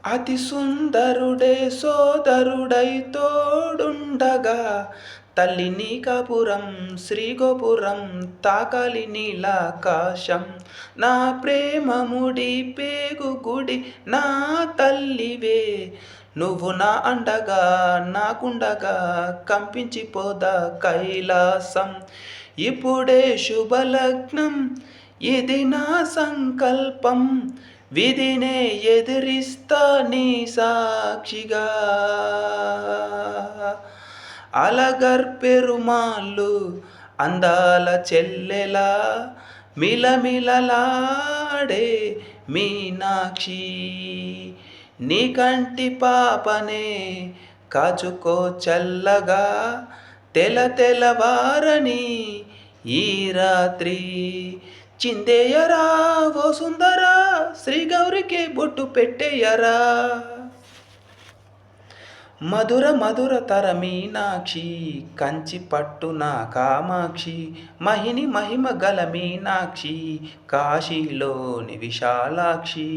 అతి సుందరుడే సోదరుడై తోడుండగా తల్లి నీకాపురం శ్రీగోపురం తాకాలి నీలాకాశం. నా ప్రేమ ముడి పేగు గుడి నా తల్లివే, నువ్వు నా అండగా నాకుండగా కంపించిపోదా కైలాసం. ఇప్పుడే శుభలగ్నం ఇది నా సంకల్పం, విధినే ఎదిరిస్తా నీ సాక్షిగా. అలగర్ పెరుమాళ్ళు అందాల చెల్లెలా మిలమిలలాడే మీనాక్షి, నీ కంటి పాపనే కాచుకో చల్లగా తెలవారని ఈ రాత్రి. చిందేయరా ఓ సుందరా, శ్రీ గౌరికి బొట్టు పెట్టేయరా. మధుర మధుర తర మీనాక్షి, కంచి పట్టున కామాక్షి, మహిని మహిమ గల మీనాక్షి, కాశీలోని విశాలాక్షి.